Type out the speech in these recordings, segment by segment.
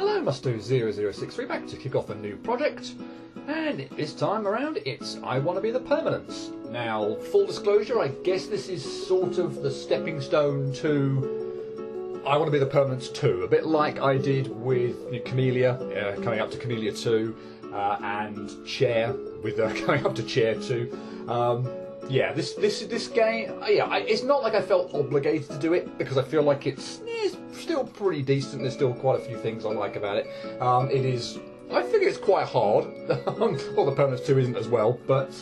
Hello, Must-Do0063 back to kick off a new project, and this time around it's I Want to Be the Permanence. Now, full disclosure, I guess this is sort of the stepping stone to I Want to Be the Permanence 2, a bit like I did with Camellia, coming up to Camellia 2, and Chair, with coming up to Chair 2. Yeah, this game, it's not like I felt obligated to do it, because I feel like it's still pretty decent. There's still quite a few things I like about it. I think it's quite hard. Well, the Permanence 2 isn't as well, but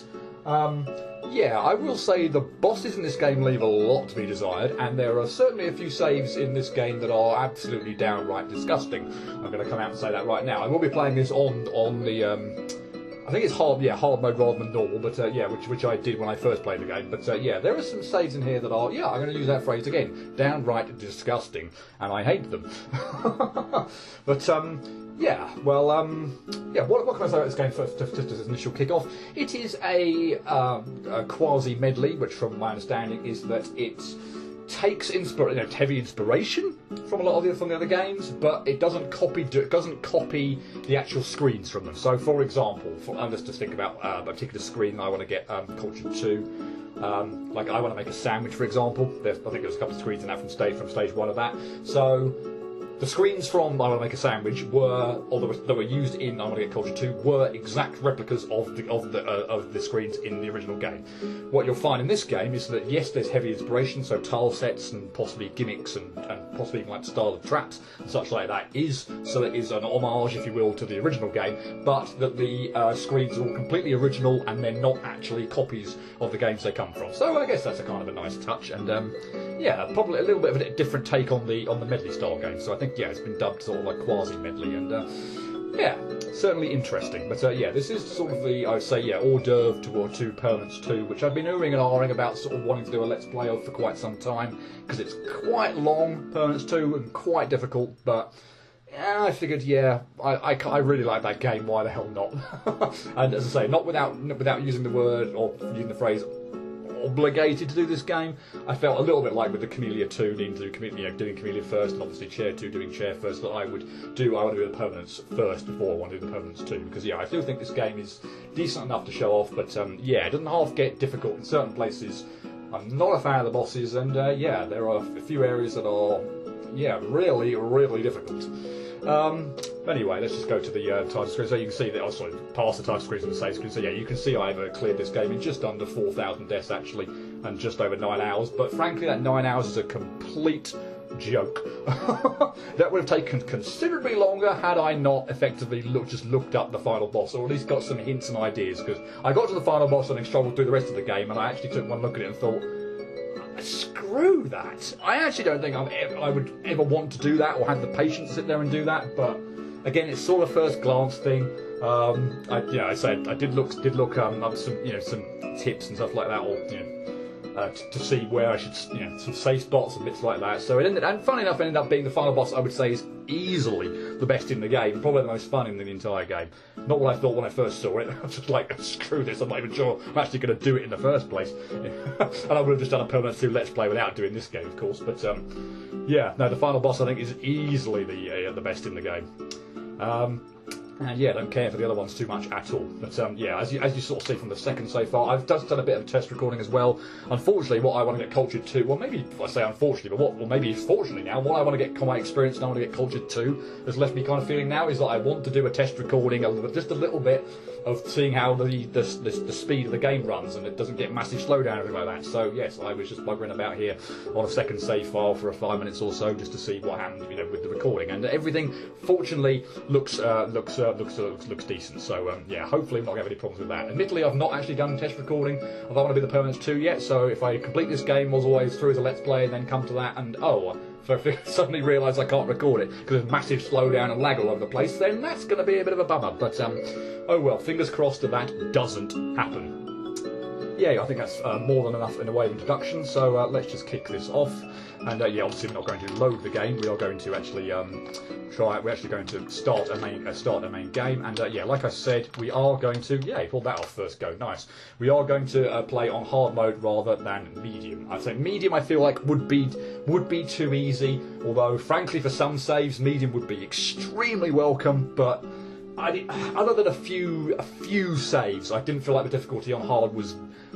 yeah, I will say the bosses in this game leave a lot to be desired, and there are certainly a few saves in this game that are absolutely downright disgusting. I'm going to come out and say that right now. I will be playing this on the I think it's hard mode rather than normal, but yeah, which I did when I first played the game. But yeah, there are some saves in here that are, I'm going to use that phrase again, downright disgusting, and I hate them. But yeah, well, yeah, what can I say about this game first, just as an initial kick-off? It is a quasi-medley, which from my understanding is that it takes heavy inspiration from a lot of the other games, but it doesn't copy the actual screens from them. So, for example, let's just think about a particular screen I want to get cultured to. Like I want to make a sandwich, for example. I think there's a couple of screens in that from stage 1 of that. So the screens from I Want to Make a Sandwich that were used in I Want to Get Culture 2 were exact replicas of the screens in the original game. What you'll find in this game is that yes, there's heavy inspiration, so tile sets and possibly gimmicks and possibly even like style of traps and such like that so it is an homage, if you will, to the original game, but that the screens are all completely original and they're not actually copies of the games they come from. So I guess that's a kind of a nice touch, and yeah, probably a little bit of a different take on the medley style game. So I think yeah, it's been dubbed sort of like quasi medley, and yeah, certainly interesting. But yeah, this is sort of the, I would say, yeah, hors d'oeuvre to Permanence 2, which I've been oohing and ahhing about sort of wanting to do a let's play of for quite some time, because it's quite long, Permanence 2, and quite difficult, but yeah, I figured, yeah, I really like that game, why the hell not? And as I say, not without using the word, or using the phrase, obligated to do this game. I felt a little bit like with the Camellia 2 needing to do doing Camellia first, and obviously Chair 2 doing Chair first, that I want to do the Permanence first before I want to do the Permanence 2, because yeah, I still think this game is decent enough to show off, but yeah, it doesn't half get difficult in certain places. I'm not a fan of the bosses, and yeah, there are a few areas that are, yeah, really, really difficult. Anyway, let's just go to the title screen so you can see that. Oh, sorry, past the title screen and the save screen. So yeah, you can see I've cleared this game in just under 4,000 deaths actually, and just over 9 hours. But frankly, that 9 hours is a complete joke. That would have taken considerably longer had I not effectively just looked up the final boss, or at least got some hints and ideas. Because I got to the final boss and then struggled through the rest of the game, and I actually took one look at it and thought, screw that. I actually don't think I would ever want to do that or have the patience to sit there and do that, but again, it's sort of first glance thing. I did look up some tips and stuff like that, or to see where I should, some safe spots and bits like that. So and funny enough, it ended up being the final boss. I would say is easily the best in the game, probably the most fun in the entire game. Not what I thought when I first saw it. I was just like, screw this, I'm not even sure I'm actually going to do it in the first place. And I would have just done a Permanence 2 Let's Play without doing this game, of course. But yeah, no, the final boss I think is easily the best in the game. And yeah, I don't care for the other ones too much at all. But yeah, as you sort of see from the second so far, I've just done a bit of a test recording as well. Unfortunately, what I want to get cultured to, well maybe I say unfortunately, but maybe fortunately now, what I want to get my experience and I want to get cultured to has left me kind of feeling now is that I want to do a test recording, just a little bit of seeing how the speed of the game runs and it doesn't get massive slowdown or anything like that. So yes, I was just buggering about here on a second save file for 5 minutes or so just to see what happened, with the recording, and everything fortunately looks decent. So yeah, hopefully I'm not going to have any problems with that. Admittedly, I've not actually done test recording of I Want to Be the Permanence 2 yet, so if I complete this game as always through as a let's play and then come to that and so if I suddenly realise I can't record it because there's massive slowdown and lag all over the place, then that's going to be a bit of a bummer. But oh well, fingers crossed that doesn't happen. yeah, I think that's more than enough in the way of introduction. So let's just kick this off. And yeah, obviously we're not going to load the game. We are going to actually try. We're actually going to start a main game. And yeah, like I said, we are going to pull that off first go. Nice. We are going to play on hard mode rather than medium. I'd say medium. I feel like would be too easy. Although frankly, for some saves, medium would be extremely welcome. But other than a few saves, I didn't feel like the difficulty on hard was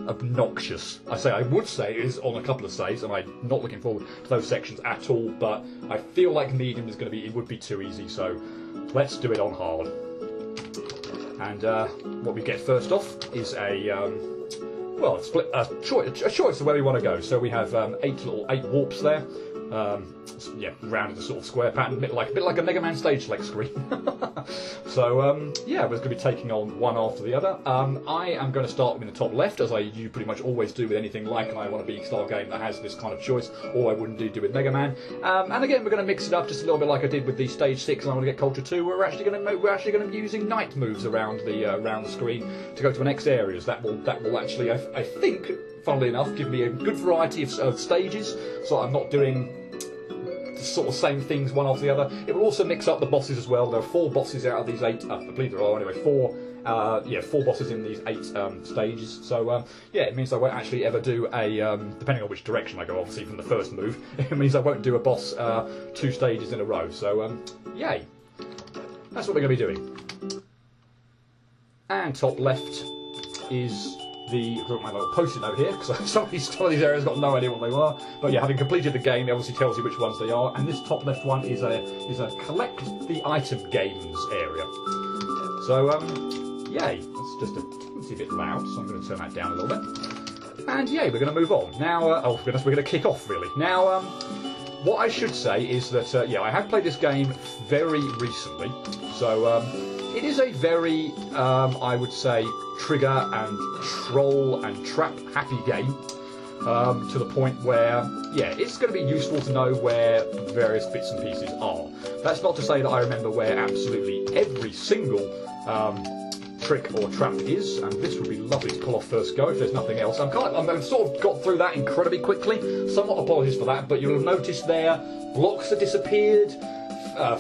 obnoxious. I would say it is on a couple of saves, and I'm not looking forward to those sections at all. But I feel like medium is going to be, it would be too easy. So let's do it on hard. And what we get first off is a choice of where we want to go. So we have 8 warps there. Round in the sort of square pattern, a bit like a Mega Man stage select screen. So yeah, we're going to be taking on one after the other. I am going to start in the top left, as you pretty much always do with anything like an I Want to Be style game that has this kind of choice, or I wouldn't do with Mega Man. And again, we're going to mix it up just a little bit like I did with the stage 6 and I Want to Get Culture 2. We're actually going to be using night moves around the screen to go to the next areas. That will actually, I think, funnily enough, give me a good variety of stages, so I'm not doing the sort of same things one after the other. It will also mix up the bosses as well. There are 4 bosses out of these 8. I believe there are anyway. 4 bosses in these 8 stages. So yeah, it means I won't actually ever do a depending on which direction I go. Obviously, from the first move, it means I won't do a boss 2 stages in a row. So yay, that's what we're going to be doing. And top left is I've got my little post-it note here, because some of these areas I've got no idea what they were. But yeah, having completed the game, it obviously tells you which ones they are. And this top left one is a collect the item games area. So yay, it's just a bit loud, so I'm going to turn that down a little bit. And yay, we're going to move on now. Oh goodness, we're going to kick off really now. What I should say is that yeah, I have played this game very recently, so it is a very I would say trigger and troll and trap happy game, to the point where yeah, it's going to be useful to know where various bits and pieces are. That's not to say that I remember where absolutely every single trick or trap is, and this would be lovely to pull off first go if there's nothing else. I've sort of got through that incredibly quickly. Somewhat apologies for that, but you'll have noticed there blocks have disappeared,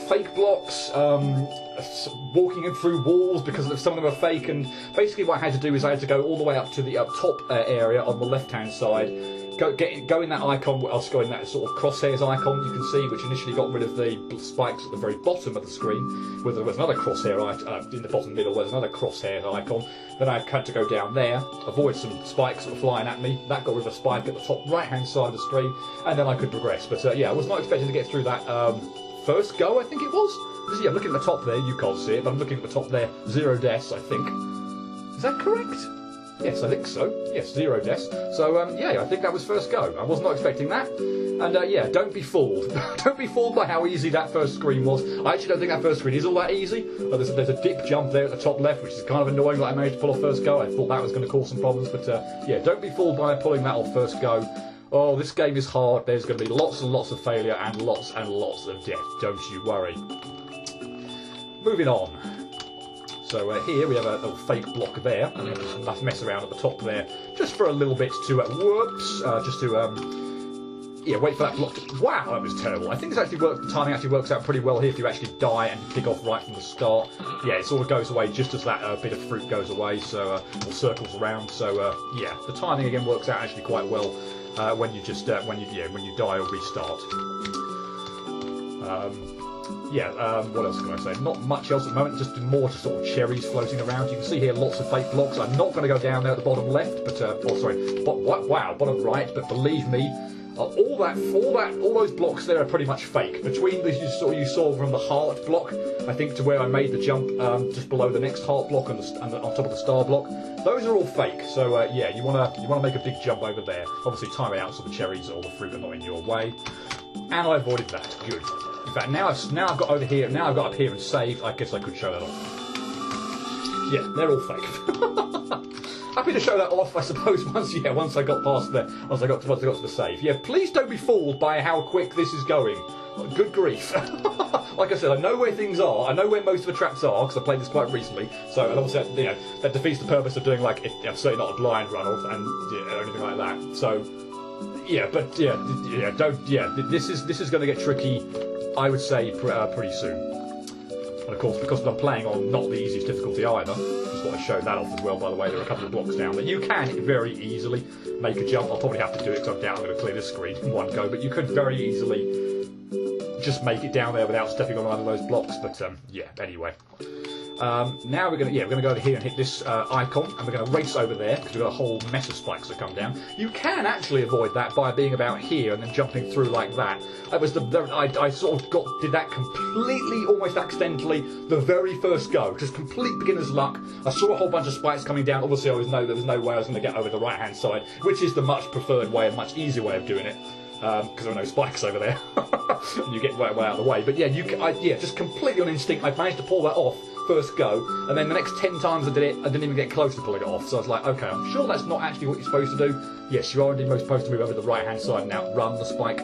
fake blocks, walking in through walls because some of them are fake. And basically what I had to do is I had to go all the way up to the top area on the left hand side, go in that icon. I'll go in that sort of crosshairs icon you can see, which initially got rid of the spikes at the very bottom of the screen, where there was another crosshair in the bottom middle, there's another crosshair icon. Then I had to go down there, avoid some spikes that were flying at me. That got rid of a spike at the top right hand side of the screen, and then I could progress. But yeah, I was not expecting to get through that first go, I think it was. Because, yeah, looking at the top there, you can't see it, but I'm looking at the top there, 0 deaths, I think. Is that correct? Yes, I think so. Yes, 0 deaths. So, yeah, I think that was first go. I was not expecting that. And, yeah, don't be fooled. Don't be fooled by how easy that first screen was. I actually don't think that first screen is all that easy. There's a dip jump there at the top left, which is kind of annoying that I managed to pull off first go. I thought that was going to cause some problems, but, yeah, don't be fooled by pulling that off first go. Oh, this game is hard. There's going to be lots and lots of failure and lots of death. Don't you worry. Moving on. So here we have a little fake block there, and we have just mess around at the top there, just for a little bit to yeah, wait for that block to... Wow, that was terrible. I think it's actually the timing actually works out pretty well here if you actually die and kick off right from the start. Yeah, it sort of goes away just as that bit of fruit goes away, so or circles around. So yeah, the timing again works out actually quite well when you just when you die or restart. What else can I say? Not much else at the moment, just more just sort of cherries floating around. You can see here lots of fake blocks. I'm not going to go down there at the bottom left, but bottom right. But believe me, all those blocks there are pretty much fake. Between the you saw from the heart block, I think, to where I made the jump just below the next heart block and on top of the star block, those are all fake. So yeah, you wanna make a big jump over there. Obviously, time it out so the cherries or the fruit are not in your way. And I avoided that. Good. In fact, now I've got over here. Now I've got up here and saved. I guess I could show that off. Yeah, they're all fake. Happy to show that off, I suppose. Once I got to the save. Yeah, please don't be fooled by how quick this is going. Good grief. Like I said, I know where things are. I know where most of the traps are, because I played this quite recently. So, and obviously, you know, that defeats the purpose of doing, like, certainly not a blind runoff and anything like that. So, yeah, but, this is going to get tricky, I would say, pretty soon. And of course, because I'm playing on not the easiest difficulty either, just thought I'd show that off as well, by the way. There are a couple of blocks down that you can very easily make a jump. I'll probably have to do it because I doubt I'm going to clear this screen in one go, but you could very easily just make it down there without stepping on one of those blocks. But yeah, anyway. Now we're going to go over here and hit this icon, and we're going to race over there because we've got a whole mess of spikes that come down. You can actually avoid that by being about here and then jumping through like that. That was I sort of did that completely, almost accidentally, the very first go. Just complete beginner's luck. I saw a whole bunch of spikes coming down. Obviously, there was no way I was going to get over the right-hand side, which is the much preferred way, a much easier way of doing it. Because there are no spikes over there, and you get way out of the way. But yeah, just completely on instinct, I managed to pull that off first go, and then the next 10 times I did it, I didn't even get close to pulling it off. So I was like, okay, I'm sure that's not actually what you're supposed to do. Yes, you are indeed supposed to move over to the right-hand side and outrun the spikes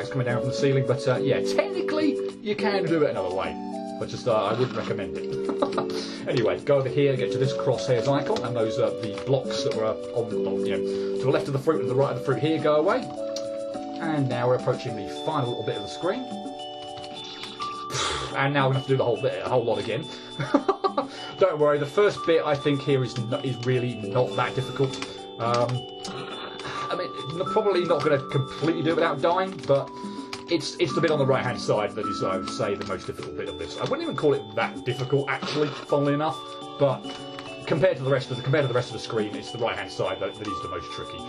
coming down from the ceiling. But yeah, technically you can do it another way. But just I wouldn't recommend it. Anyway, go over here, get to this crosshairs icon, and those the blocks that were to the left of the fruit and the right of the fruit here go away. And now we're approaching the final little bit of the screen. And now we're going to have to do the whole lot again. Don't worry, the first bit I think here is really not that difficult. I mean, probably not going to completely do it without dying, but it's the bit on the right hand side that is, I would say, the most difficult bit of this. I wouldn't even call it that difficult, actually, funnily enough, but compared to the rest of the screen, it's the right hand side that is the most tricky.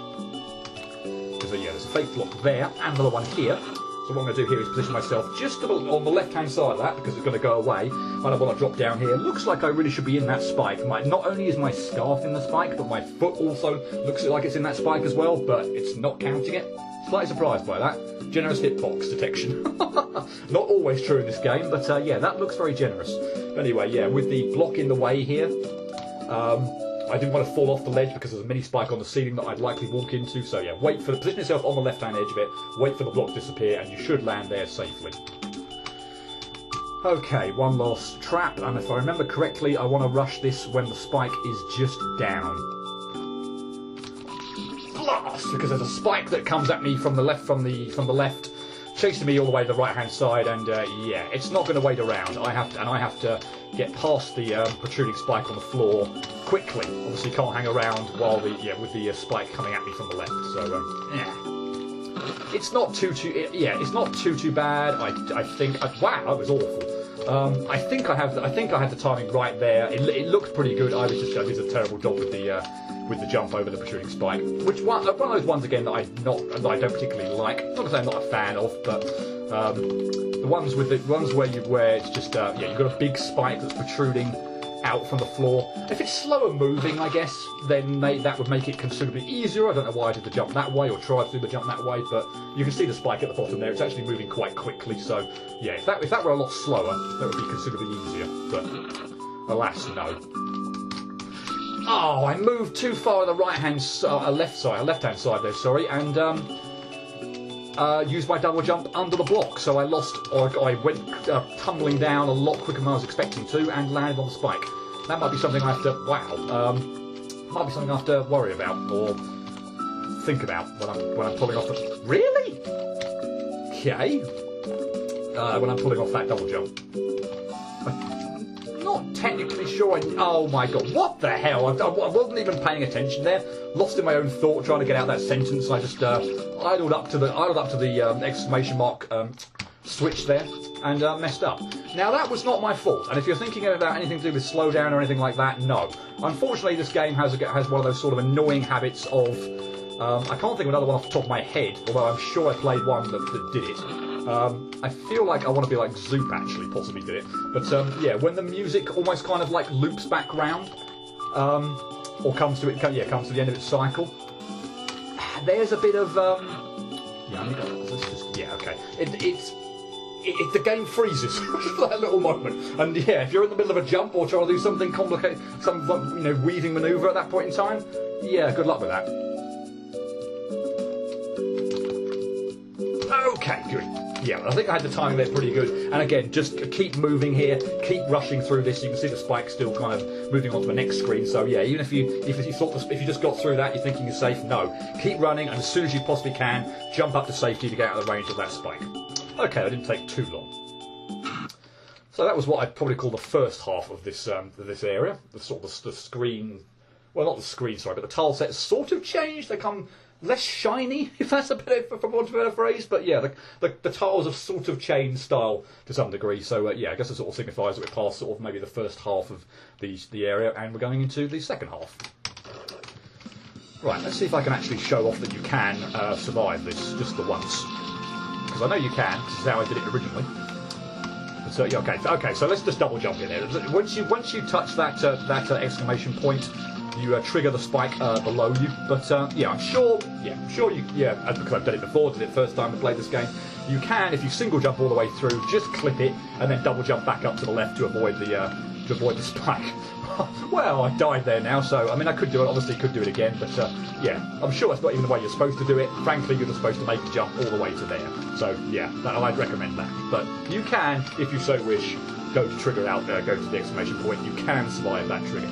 Because yeah, there's a fake block there, and another one here. So what I'm going to do here is position myself just on the left-hand side of that, because it's going to go away. And I want to drop down here. Looks like I really should be in that spike. Not only is my scarf in the spike, but my foot also looks like it's in that spike as well, but it's not counting it. Slightly surprised by that. Generous hitbox detection. Not always true in this game, but yeah, that looks very generous. Anyway, yeah, with the block in the way here, I didn't want to fall off the ledge because there's a mini spike on the ceiling that I'd likely walk into. So yeah, position yourself on the left-hand edge of it, wait for the block to disappear, and you should land there safely. Okay, one last trap, and if I remember correctly, I want to rush this when the spike is just down. Blast! Because there's a spike that comes at me from the left, chasing me all the way to the right-hand side, and yeah, it's not going to wait around. I have to get past the protruding spike on the floor quickly. Obviously, can't hang around while with the spike coming at me from the left. So yeah, it's not too bad. I think. Wow, that was awful. I think I had the timing right there. It looked pretty good. I did a terrible job with the jump over the protruding spike, which one of those ones again that I don't particularly like. Not to say I'm not a fan of, but the ones where it's just you've got a big spike that's protruding out from the floor. If it's slower moving, I guess, then that would make it considerably easier. I don't know why I did the jump that way or tried to do the jump that way, but you can see the spike at the bottom there. It's actually moving quite quickly. So yeah, if that were a lot slower, that would be considerably easier. But alas, no. Oh, I moved too far on the left-hand side there, sorry, and used my double jump under the block, so I went tumbling down a lot quicker than I was expecting to, and landed on the spike. That might be something I have to, worry about, or think about when I'm pulling off the... Really? Okay. When I'm pulling off that double jump. Not technically sure. Oh my god! What the hell? I wasn't even paying attention there. Lost in my own thought, trying to get out that sentence. I just idled up to the exclamation mark switch there and messed up. Now that was not my fault. And if you're thinking about anything to do with slowdown or anything like that, no. Unfortunately, this game has one of those sort of annoying habits of. I can't think of another one off the top of my head, although I'm sure I played one that did it. I feel like I want to be like Zoop actually, possibly did it. But yeah, when the music almost kind of like loops back round, or comes to the end of its cycle, there's a bit of the game freezes for that little moment. And yeah, if you're in the middle of a jump or trying to do something complicated, some weaving manoeuvre at that point in time, yeah, good luck with that. Okay, good. yeah, I think I had the timing there pretty good. And again, just keep moving here, keep rushing through this. You can see the spike still kind of moving on to the next screen. So yeah, even if you just got through that, you're thinking you're safe. No, keep running, and as soon as you possibly can, jump up to safety to get out of the range of that spike. Okay, that didn't take too long. So that was what I'd probably call the first half of this area. The sort of the screen, well, not the screen, sorry, but the tile sets sort of changed. They come less shiny, if that's a better, for want of a better phrase. But yeah, the tiles have sort of changed style to some degree. So yeah, I guess it sort of signifies that we're past sort of maybe the first half of the area, and we're going into the second half. Right, let's see if I can actually show off that you can survive this just the once, because I know you can. This is how I did it originally. So yeah, okay. So let's just double jump in there. Once you touch that exclamation point, you trigger the spike below you. But yeah, I'm sure you, because I've done it before, did it first time I played this game. You can, if you single jump all the way through, just clip it and then double jump back up to the left to avoid the spike. Well, I died there now, so I mean I could do it. Obviously, could do it again, but yeah, I'm sure that's not even the way you're supposed to do it. Frankly, you're just supposed to make a jump all the way to there. So yeah, I'd recommend that. But you can, if you so wish, go to trigger out there, go to the exclamation point. You can survive that trigger.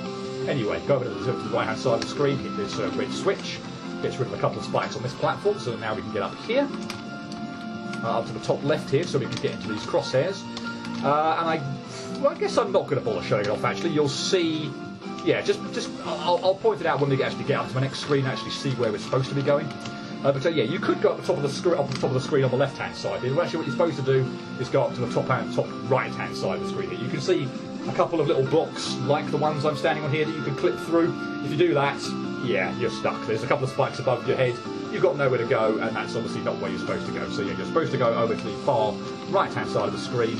Anyway, go over to the right hand side of the screen, hit this red switch, gets rid of a couple of spikes on this platform, so now we can get up here, up to the top left here, so we can get into these crosshairs. And I guess I'm not going to bother showing it off. Actually, you'll see. Yeah, I'll point it out when we actually get up to the next screen and actually see where we're supposed to be going. But yeah, you could go up the top of the screen on the left-hand side. Actually, what you're supposed to do is go up to the top right-hand side of the screen. Here, you can see a couple of little blocks like the ones I'm standing on here that you can clip through. If you do that, yeah, you're stuck. There's a couple of spikes above your head. You've got nowhere to go, and that's obviously not where you're supposed to go. So yeah, you're supposed to go over to the far right-hand side of the screen.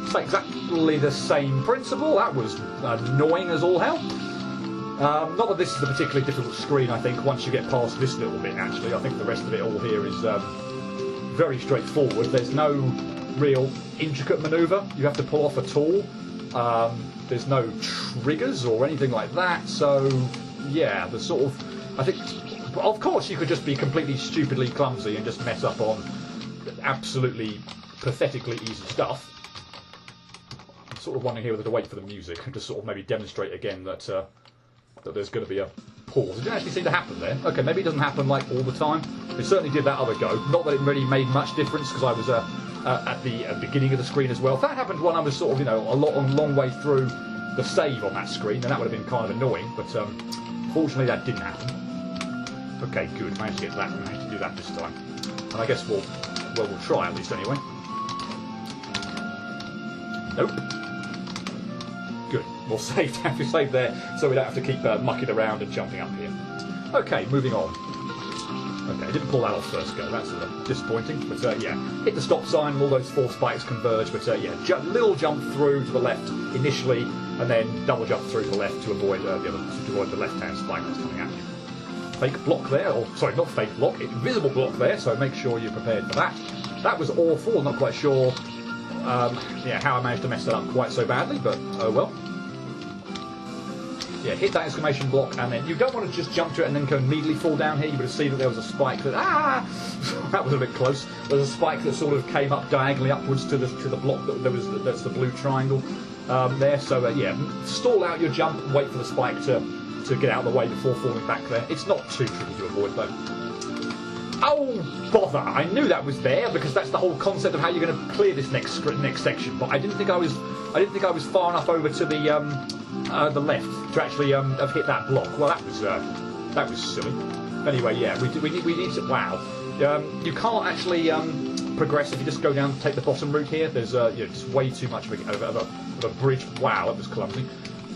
It's exactly the same principle. That was annoying as all hell. Not that this is a particularly difficult screen, I think, once you get past this little bit, actually. I think the rest of it all here is very straightforward. There's no real intricate manoeuvre you have to pull off at all. There's no triggers or anything like that. So, yeah, the sort of... I think, of course, you could just be completely stupidly clumsy and just mess up on absolutely pathetically easy stuff. I'm sort of wondering here whether to wait for the music and just sort of maybe demonstrate again that that there's going to be a pause. It didn't actually seem to happen there. Okay, maybe it doesn't happen like all the time. It certainly did that other go. Not that it really made much difference because I was at the beginning of the screen as well. If that happened when I was sort of, a long way through the save on that screen, then that would have been kind of annoying. But fortunately, that didn't happen. Okay, good. Managed to get that. Managed to do that this time. And I guess we'll try at least anyway. Nope. Good. We'll save there, so we don't have to keep mucking around and jumping up here. Okay, moving on. Okay, I didn't pull that off first go. That's disappointing. But yeah, hit the stop sign, and all those four spikes converge. But yeah, little jump through to the left initially, and then double jump through to the left to avoid the left-hand spike that's coming at you. Fake block there, or sorry, not fake block, invisible block there. So make sure you're prepared for that. That was awful. Not quite sure. Yeah, how I managed to mess that up quite so badly, but oh well. Yeah, hit that exclamation block, and then you don't want to just jump to it and then go immediately fall down here. You would have seen that there was a spike that that was a bit close. There's a spike that sort of came up diagonally upwards to the block that's the blue triangle there. So yeah, stall out your jump and wait for the spike to get out of the way before falling back there. It's not too tricky to avoid though. Oh bother! I knew that was there because that's the whole concept of how you're going to clear this next section. But I didn't think I was far enough over to the left to actually have hit that block. Well, that was silly. Anyway, yeah, we need to. Wow, you can't actually progress if you just go down and take the bottom route here. There's just way too much of a bridge. Wow, that was clumsy.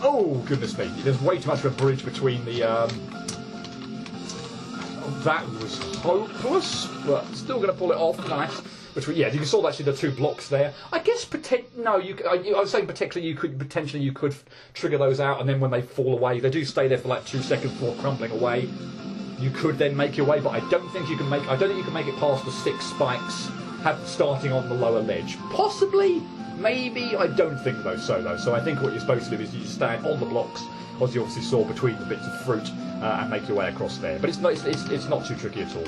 Oh goodness me! There's way too much of a bridge between the. That was hopeless, but still going to pull it off. Nice. Yeah, you saw actually the two blocks there. I guess I was saying potentially you could trigger those out, and then when they fall away, they do stay there for like 2 seconds before crumbling away. You could then make your way, but I don't think you can make it past the 6 spikes starting on the lower ledge. Possibly, maybe. I don't think though. So I think what you're supposed to do is you stand on the blocks, as you obviously saw between the bits of fruit, and make your way across there. But it's not too tricky at all.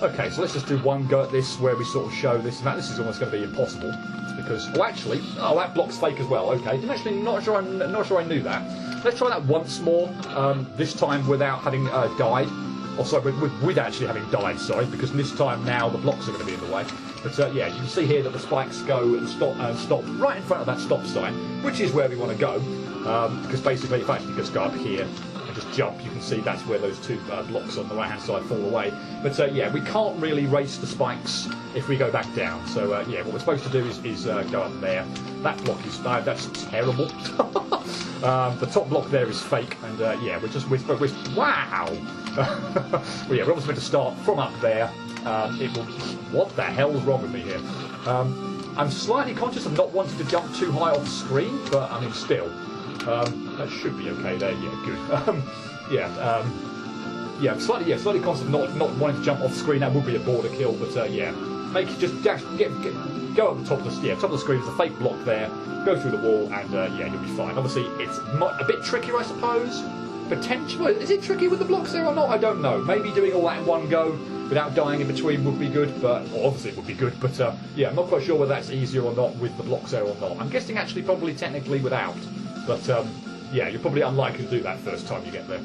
Okay, so let's just do one go at this where we sort of show this. In fact, this is almost going to be impossible because, that block's fake as well. Okay, not sure I knew that. Let's try that once more. This time without having died. Oh, sorry, with actually having died. Sorry, because this time now the blocks are going to be in the way. But yeah, you can see here that the spikes go and stop right in front of that stop sign, which is where we want to go. Because basically, if I actually just go up here and just jump, you can see that's where those two blocks on the right-hand side fall away. But yeah, we can't really race the spikes if we go back down. So yeah, what we're supposed to do is go up there. That block is that's terrible. The top block there is fake, and yeah, we're wow. Well, yeah, we're obviously meant to start from up there. What the hell's wrong with me here? I'm slightly conscious of not wanting to jump too high off screen, but I mean, still, that should be okay there. Yeah, good. Yeah, slightly conscious of not wanting to jump off screen. That would be a border kill, but yeah, go up the top of the screen. There's a fake block there. Go through the wall, and yeah, you'll be fine. Obviously, it's a bit trickier, I suppose. Potentially, is it tricky with the blocks there or not? I don't know. Maybe doing all that in one go without dying in between would be good, obviously it would be good, but yeah, I'm not quite sure whether that's easier or not with the blocks there or not. I'm guessing actually probably technically without, but yeah, you're probably unlikely to do that first time you get there.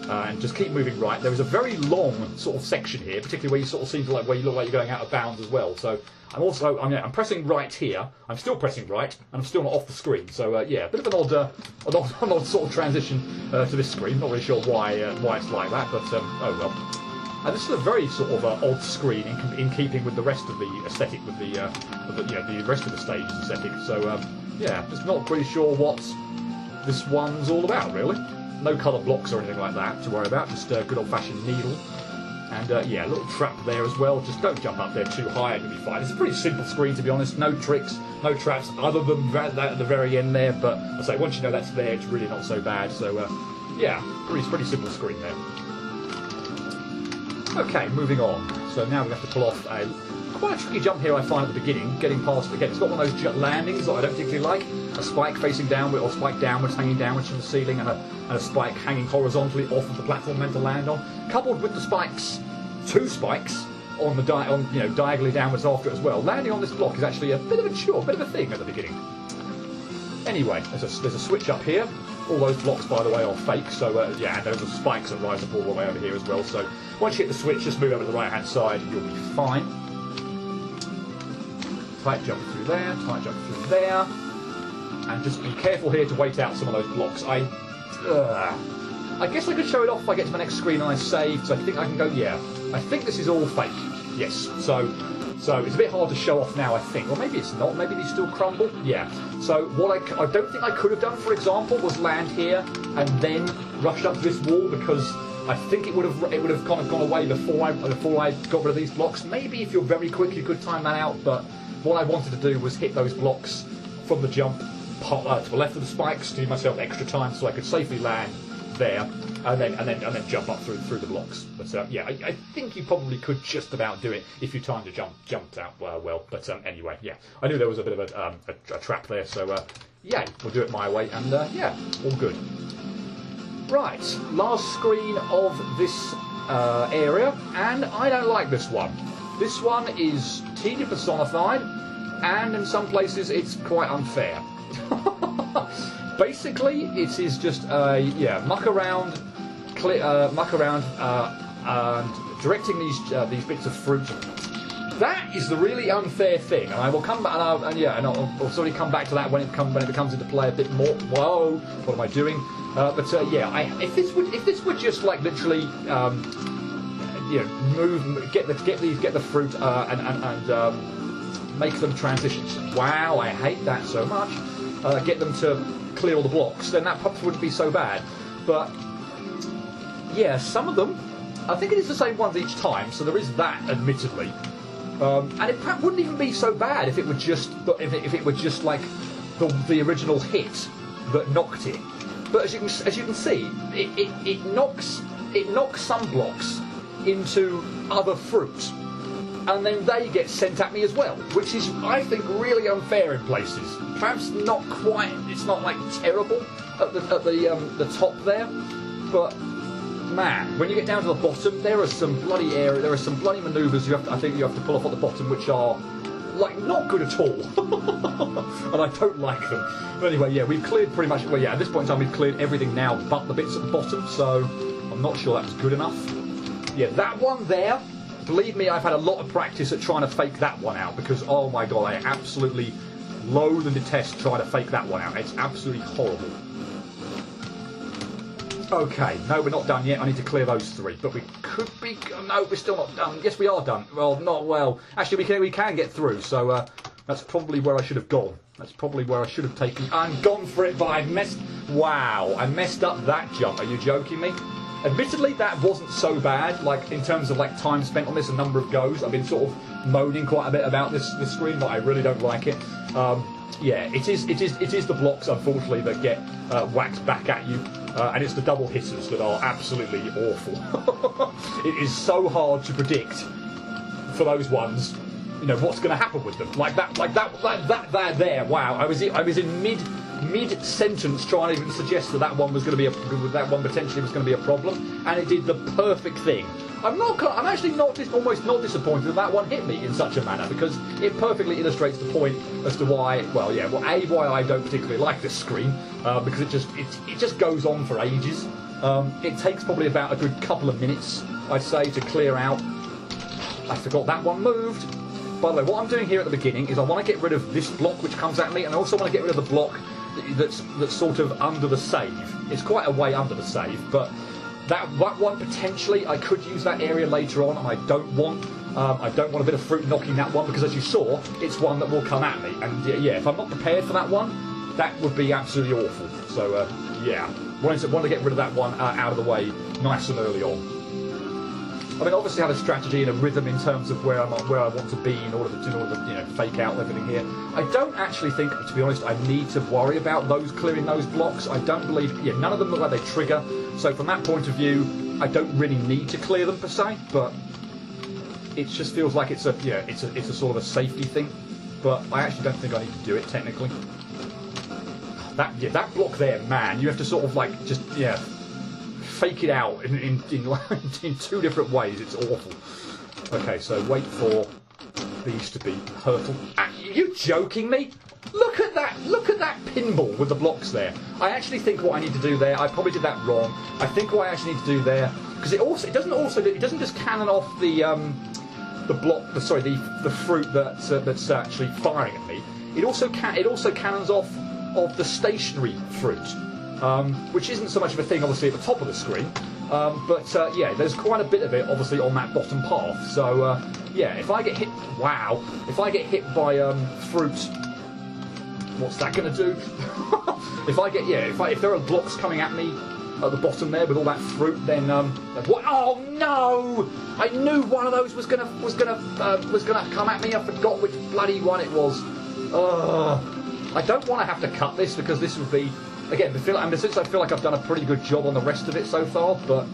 And just keep moving right. There is a very long sort of section here, particularly where you sort of seem to where you look like you're going out of bounds as well. So I'm pressing right here. I'm still pressing right, and I'm still not off the screen. So yeah, a bit of an odd sort of transition to this screen. Not really sure why it's like that, but oh well. And this is a very sort of odd screen in keeping with the rest of the aesthetic, with the rest of the stage's aesthetic. So yeah, just not pretty sure what this one's all about really. No colour blocks or anything like that to worry about. Just a good old-fashioned needle. And yeah, a little trap there as well. Just don't jump up there too high and you'll be fine. It's a pretty simple screen, to be honest. No tricks, no traps, other than that at the very end there. But I say, once you know that's there, it's really not so bad. So yeah, pretty simple screen there. Okay, moving on. So now we have to pull off quite a tricky jump here, I find, at the beginning. Getting past, again, it's got one of those landings that I don't particularly like. A spike facing downward, or spike downwards, hanging downwards from the ceiling, and a spike hanging horizontally off of the platform meant to land on. Coupled with the spikes, two spikes on the diagonally downwards after it as well. Landing on this block is actually a bit of a chore, a bit of a thing at the beginning. Anyway, there's a switch up here. All those blocks, by the way, are fake, so yeah, and those are spikes that rise up all the way over here as well. So once you hit the switch, just move over to the right-hand side, you'll be fine. Tight jump through there, tight jump through there, and just be careful here to wait out some of those blocks. I guess I could show it off if I get to the next screen and I save, because I think I can go, yeah, I think this is all fake, yes, so it's a bit hard to show off now, I think, or maybe it's not, maybe these still crumble, yeah. So what I don't think I could have done, for example, was land here and then rush up to this wall, because I think it would have kind of gone away before I got rid of these blocks. Maybe if you're very quick you could time that out, but what I wanted to do was hit those blocks from the jump to the left of the spikes to give myself extra time so I could safely land there and then jump up through the blocks. But yeah, I think you probably could just about do it if you timed the jumped out well. But anyway, yeah, I knew there was a bit of a trap there, so yeah, we'll do it my way, and yeah, all good. Right, last screen of this area, and I don't like this one. This one is tedium personified, and in some places it's quite unfair. Basically, it is just muck around, and directing these bits of fruit. That is the really unfair thing, and I will come back, I'll sort of come back to that when it comes into play a bit more. Whoa, what am I doing? But yeah, if this were just like literally, get the fruit and make them transitions. Wow, I hate that so much. Get them to clear all the blocks, then that perhaps wouldn't be so bad. But yeah, some of them, I think it is the same ones each time, so there is that, admittedly. And it perhaps wouldn't even be so bad if it were just like the original hit that knocked it. But as you can see, it knocks some blocks into other fruit, and then they get sent at me as well, which is, I think, really unfair in places. Perhaps not quite. It's not like terrible at the top there, but man, when you get down to the bottom, there are some bloody manoeuvres I think you have to pull off at the bottom, which are like not good at all, and I don't like them. But anyway, yeah, we've cleared pretty much. Well, yeah, at this point in time, we've cleared everything now, but the bits at the bottom. So I'm not sure that's good enough. Yeah, that one there. Believe me, I've had a lot of practice at trying to fake that one out because, oh my god, I absolutely loathe and detest trying to fake that one out. It's absolutely horrible. Okay, no, we're not done yet. I need to clear those 3, but we could be. No, we're still not done. Yes, we are done. Well, not well. Actually, we can get through. So that's probably where I should have gone. That's probably where I should have taken. I'm gone for it, but I messed. Wow, I messed up that jump. Are you joking me? Admittedly, that wasn't so bad. Like in terms of like time spent on this, a number of goes. I've been sort of moaning quite a bit about this screen, but I really don't like it. Yeah, it is the blocks, unfortunately, that get whacked back at you, and it's the double hitters that are absolutely awful. It is so hard to predict for those ones, you know, what's going to happen with them. Like that there. Wow, I was in mid sentence trying to even suggest that one was going to be that one potentially was going to be a problem, and it did the perfect thing. I'm actually almost not disappointed that one hit me in such a manner because it perfectly illustrates the point as to why. Well, yeah, why I don't particularly like this screen because it just goes on for ages. It takes probably about a good couple of minutes, I'd say, to clear out. I forgot that one moved. By the way, what I'm doing here at the beginning is I want to get rid of this block which comes at me, and I also want to get rid of the block that's sort of under the save. It's quite a way under the save, but that one potentially I could use that area later on, and I don't want a bit of fruit knocking that one because, as you saw, it's one that will come at me. And yeah, if I'm not prepared for that one, that would be absolutely awful. So yeah, want to get rid of that one out of the way nice and early on. I mean, obviously, I have a strategy and a rhythm in terms of where I want to be in order to fake out everything here. I don't actually think, to be honest, I need to worry about clearing those blocks. I don't believe. Yeah, none of them look like they trigger. So from that point of view, I don't really need to clear them per se. But it just feels like it's a sort of a safety thing. But I actually don't think I need to do it technically. That block there, man, you have to sort of like just fake it out in 2 different ways. It's awful. Okay, so wait for these to be hurtled. Are you joking me? Look at that pinball with the blocks there. I actually think what I need to do there, I probably did that wrong. I think what I actually need to do there, because it doesn't just cannon off the fruit that's actually firing at me. It also cannons off of the stationary fruit. Which isn't so much of a thing, obviously, at the top of the screen. But yeah, there's quite a bit of it, obviously, on that bottom path. So yeah, if I get hit, by fruit, what's that going to do? if there are blocks coming at me at the bottom there with all that fruit, then what? Oh no! I knew one of those was gonna come at me. I forgot which bloody one it was. I don't want to have to cut this because this would be. Again, since I feel like I've done a pretty good job on the rest of it so far, but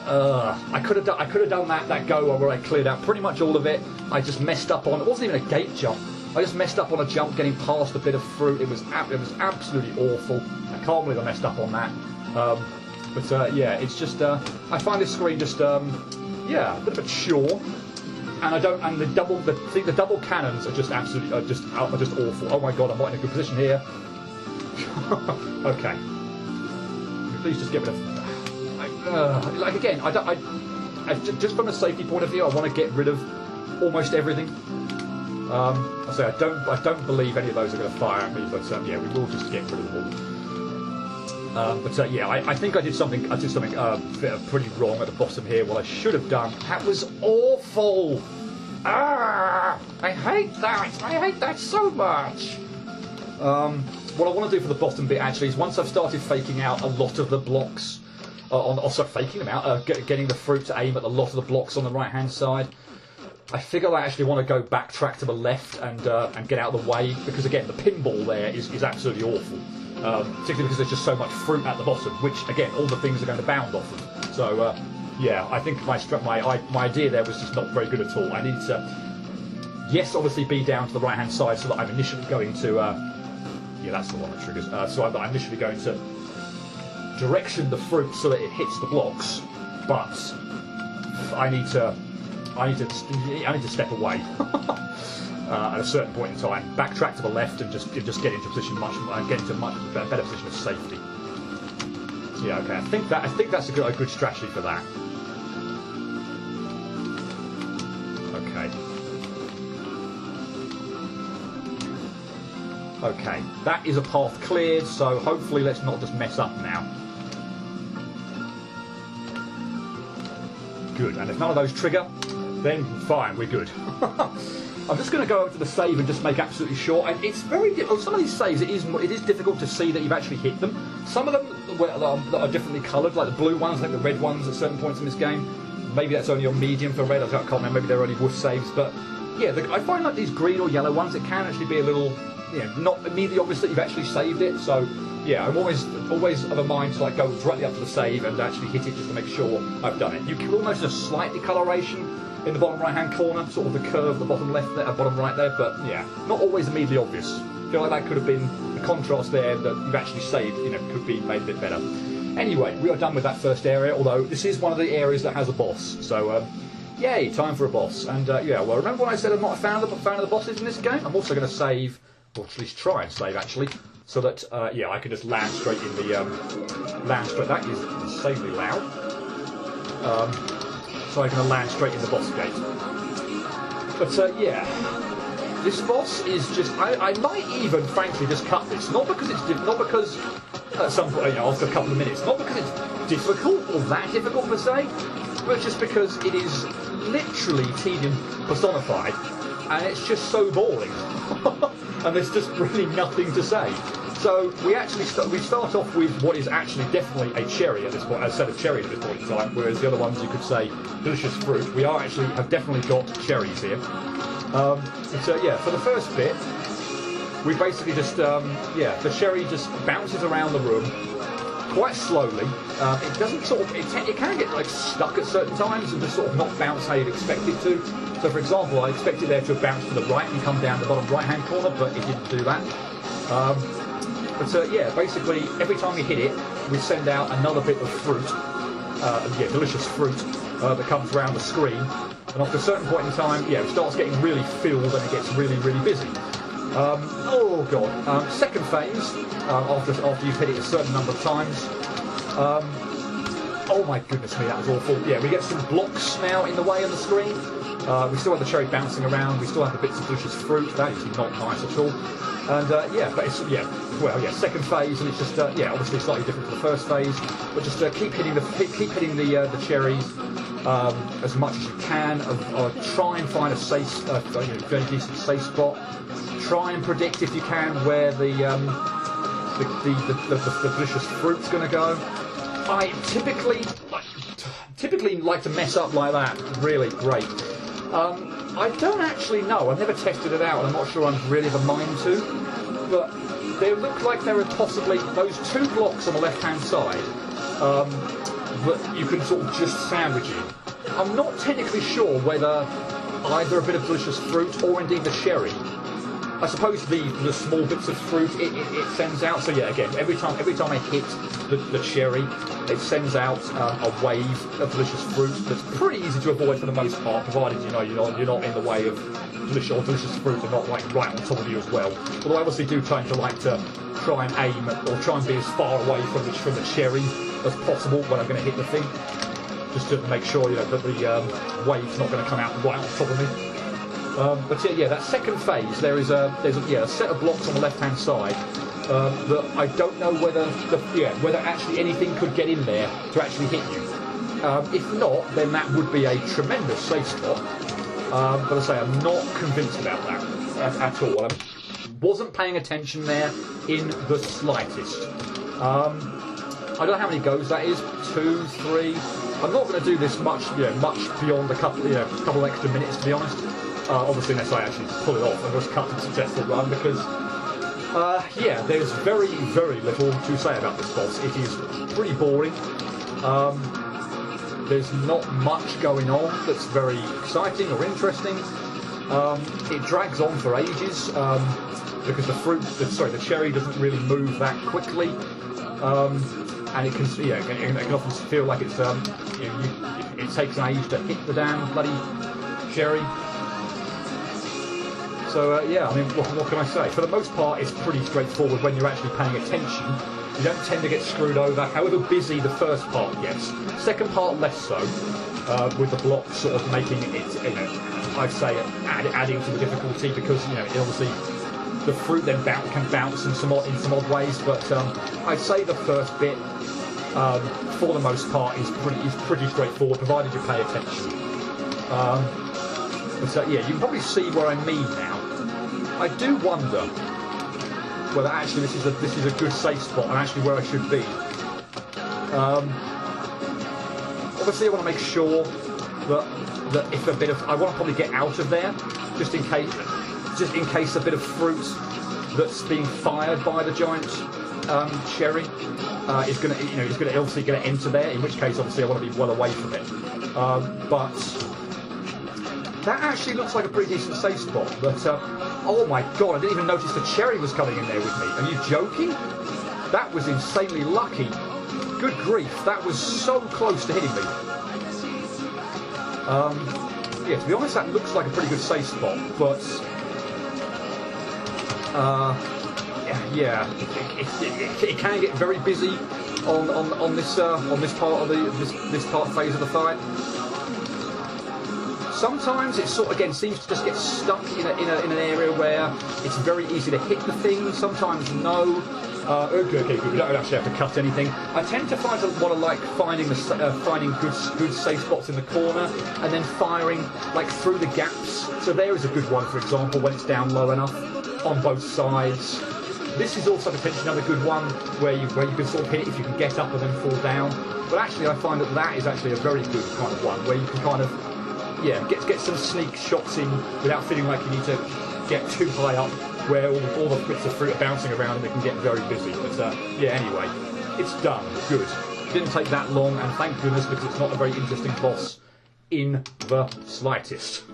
I could have done that go where I cleared out pretty much all of it. I just messed up on. It wasn't even a gate jump. I just messed up on a jump getting past a bit of fruit. It was absolutely awful. I can't believe I messed up on that. But yeah, it's just I find this screen just a bit of a chore. And the double cannons are just awful. Oh my god, I'm not in a good position here. Okay. Please just get rid of. Just from a safety point of view, I want to get rid of almost everything. I don't believe any of those are going to fire at me, but yeah, we will just get rid of them all. But yeah, I think I did something pretty wrong at the bottom here. What I should have done. That was awful. I hate that. I hate that so much. What I want to do for the bottom bit actually is once I've started faking out a lot of the blocks, getting the fruit to aim at a lot of the blocks on the right hand side, I figure I actually want to go backtrack to the left and get out of the way because again the pinball there is absolutely awful, particularly because there's just so much fruit at the bottom, which again all the things are going to bound off of. So yeah, I think my idea there was just not very good at all. I need to obviously be down to the right hand side so that I'm initially going to. Yeah, that's the one that triggers. So I'm initially going to direction the fruit so that it hits the blocks, but I need to step away at a certain point in time, backtrack to the left, and just get into position get into a much better position of safety. So yeah, okay. I think that's a good strategy for that. Okay. Okay, that is a path cleared, so hopefully let's not just mess up now. Good, and if none of those trigger, then fine, we're good. I'm just going to go over to the save and just make absolutely sure. And it's very some of these saves, it is difficult to see that you've actually hit them. Some of them that are differently coloured, like the blue ones, I think the red ones at certain points in this game. Maybe that's only on medium for red, I can't remember, maybe they're only wood saves. But yeah, I find like these green or yellow ones, it can actually be a little, not immediately obvious that you've actually saved it. So yeah, I'm always of a mind to like go directly up to the save and actually hit it just to make sure I've done it. You can almost just slight decoloration in the bottom right hand corner, sort of the curve, the bottom left there, bottom right there, but yeah, not always immediately obvious. I feel like that could have been a contrast there that you've actually saved, could be made a bit better. Anyway, we are done with that first area, although this is one of the areas that has a boss, so yay, time for a boss. And yeah, well, remember when I said I'm not a fan of the bosses in this game? I'm also going to save, or at least try and save actually, so that yeah, I can just land straight in the that is insanely loud. So I'm going to land straight in the boss gate. But yeah, this boss is just, I might even frankly just cut this, not because at some point, after a couple of minutes, not because it's difficult or that difficult per se, but just because it is literally tedium personified, and it's just so boring, and there's just really nothing to say. So we actually start off with what is actually definitely a cherry at this point, a set of cherries at this point in time, whereas the other ones you could say delicious fruit. We have definitely got cherries here. So yeah, for the first bit, we basically just the cherry just bounces around the room quite slowly. It doesn't it can get like stuck at certain times and just sort of not bounce how you'd expect it to. So for example, I expected there to have bounced to the right and come down the bottom right hand corner, but it didn't do that. But yeah, basically every time we hit it, we send out another bit of fruit, delicious fruit that comes around the screen, and after a certain point in time, yeah, it starts getting really filled and it gets really, really busy. Oh god. Second phase, after you've hit it a certain number of times. Oh my goodness me, that was awful. Yeah, we get some blocks now in the way on the screen. We still have the cherry bouncing around. We still have the bits of delicious fruit. That is not nice at all. And yeah, but it's second phase, and it's just obviously slightly different to the first phase. But just keep hitting the cherries as much as you can. Try and find a safe, very decent safe spot. Try and predict if you can where the delicious fruit's going to go. I typically like to mess up like that. Really great. I don't actually know. I've never tested it out. I'm not sure I'm really of a mind to. But they look like there are possibly those two blocks on the left-hand side that you can sort of just sandwich in. I'm not technically sure whether either a bit of delicious fruit or indeed the cherry. I suppose the small bits of fruit it sends out. So yeah, again, every time I hit the cherry, it sends out a wave of delicious fruit that's pretty easy to avoid for the most part, provided you're not in the way of delicious fruit and not like right on top of you as well. Although I obviously do tend to like to try and aim or try and be as far away from the cherry as possible when I'm going to hit the thing, just to make sure that the wave's not going to come out right on top of me. But yeah, that second phase, there's a set of blocks on the left-hand side that I don't know whether actually anything could get in there to actually hit you. If not, then that would be a tremendous safe spot. But I say I'm not convinced about that at all. I wasn't paying attention there in the slightest. I don't know how many goes that is. 2, 3. I'm not going to do this much beyond a couple extra minutes, to be honest. Obviously, unless I actually pull it off and just cut a successful run, because yeah, there's very, very little to say about this boss. It is pretty boring. There's not much going on that's very exciting or interesting. It drags on for ages because the cherry doesn't really move that quickly. and it can, it can often feel like it's, it takes an age to hit the damn bloody cherry. So yeah, I mean, what can I say? For the most part, it's pretty straightforward when you're actually paying attention. You don't tend to get screwed over, however busy the first part gets. Second part, less so, with the blocks sort of making it, I'd say, adding to the difficulty, because, obviously the fruit then can bounce in some odd ways. But I'd say the first bit, for the most part, is pretty straightforward, provided you pay attention. So yeah, you can probably see where I mean now. I do wonder whether actually this is a good safe spot and actually where I should be. Obviously, I want to make sure that if a bit of, I want to probably get out of there just in case a bit of fruit that's being fired by the giant cherry is going to obviously going to enter there. In which case, obviously, I want to be well away from it. But that actually looks like a pretty decent safe spot. But oh my god, I didn't even notice the cherry was coming in there with me. Are you joking? That was insanely lucky. Good grief, that was so close to hitting me. Yeah, to be honest, that looks like a pretty good safe spot, but yeah, it can get very busy on this part of this phase of the fight. Sometimes it sort of, again, seems to just get stuck in an area where it's very easy to hit the thing. Sometimes no. Okay, good. We don't actually have to cut anything. I tend to find what I like finding good safe spots in the corner and then firing like through the gaps. So there is a good one, for example, when it's down low enough on both sides. This is also potentially another good one where you can sort of hit it if you can get up and then fall down. But actually, I find that is actually a very good kind of one where you can kind of get some sneak shots in without feeling like you need to get too high up where all the bits of fruit are bouncing around and they can get very busy. But yeah, anyway, it's done. Good. It didn't take that long, and thank goodness, because it's not a very interesting boss in the slightest.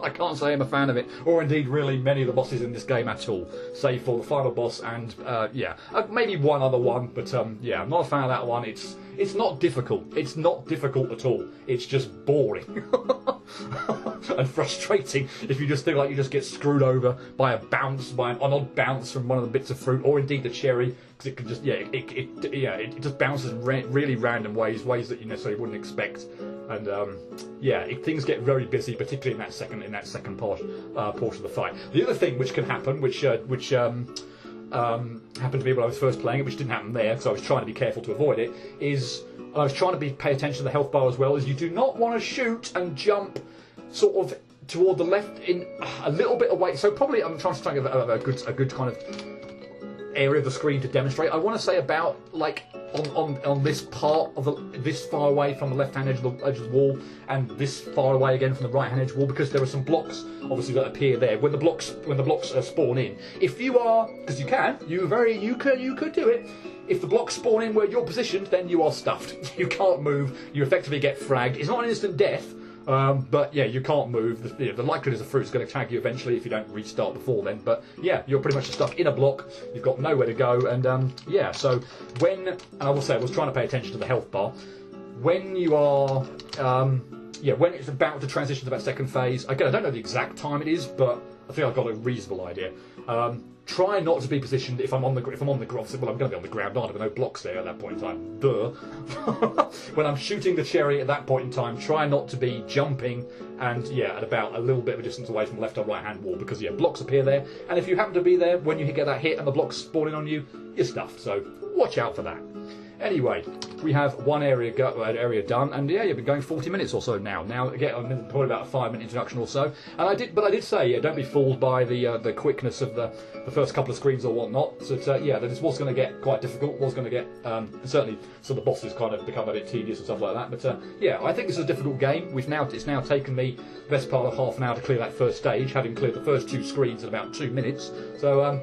I can't say I'm a fan of it, or indeed really many of the bosses in this game at all, save for the final boss and maybe one other one. But yeah, I'm not a fan of that one. It's not difficult. It's not difficult at all. It's just boring and frustrating if you just feel like you just get screwed over by an odd bounce from one of the bits of fruit, or indeed the cherry, because it can just it just bounces in really random ways that you necessarily wouldn't expect. And things get very busy, particularly in that second portion of the fight. The other thing which can happen, which happened to me when I was first playing it, which didn't happen there because I was trying to be careful to avoid it, is, and I was trying to pay attention to the health bar as well, is you do not want to shoot and jump sort of toward the left in a little bit away. So probably I'm trying to strike a good kind of area of the screen to demonstrate. I want to say about like on this part of this far away from the left-hand edge of the wall, and this far away again from the right-hand edge wall, because there are some blocks obviously that appear there when the blocks spawn in. If you are, because you could do it. If the blocks spawn in where you're positioned, then you are stuffed. You can't move. You effectively get fragged. It's not an instant death. But yeah, you can't move. The likelihood is the fruit's going to tag you eventually if you don't restart before then. But yeah, you're pretty much stuck in a block. You've got nowhere to go. And yeah, so and I will say, I was trying to pay attention to the health bar. When you are, when it's about to transition to that second phase, again, I don't know the exact time it is, but I think I've got a reasonable idea. Try not to be positioned if I'm on the ground. Well, I'm going to be on the ground, aren't I? With no blocks there at that point in time. Duh. When I'm shooting the cherry at that point in time, try not to be jumping and at about a little bit of a distance away from the left or right hand wall, because blocks appear there, and if you happen to be there when you get that hit and the blocks spawning on you, you're stuffed. So watch out for that. Anyway, we have one area done, and you've been going 40 minutes or so now. Now, again, I'm in probably about a 5-minute introduction or so, and I did say, don't be fooled by the quickness of the first couple of screens or whatnot. So this was going to get quite difficult. Was going to get certainly some of the bosses kind of become a bit tedious and stuff like that. But I think this is a difficult game. It's now taken me the best part of half an hour to clear that first stage, having cleared the first 2 screens in about 2 minutes. So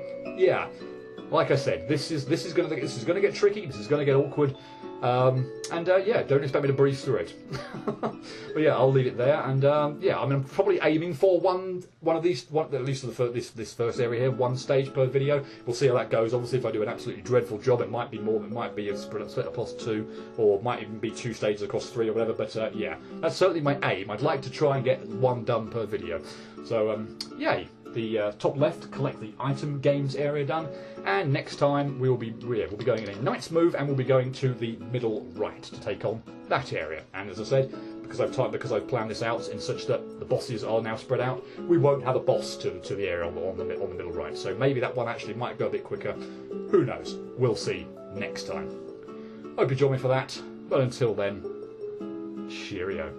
like I said, this is going to get tricky. This is going to get awkward. Yeah, don't expect me to breeze through it. But yeah, I'll leave it there. And yeah, I mean, I'm probably aiming for one of these, at least for this first area here, one stage per video. We'll see how that goes. Obviously, if I do an absolutely dreadful job, it might be more. It might be split across 2, or might even be 2 stages across 3 or whatever. But yeah, that's certainly my aim. I'd like to try and get one done per video. So yay. The top left, collect the item games area done, and next time we'll be going in a knight's move, and we'll be going to the middle right to take on that area. And as I said, because I've planned this out in such that the bosses are now spread out, we won't have a boss to the area on the middle right. So maybe that one actually might go a bit quicker. Who knows? We'll see next time. Hope you join me for that. But until then, cheerio.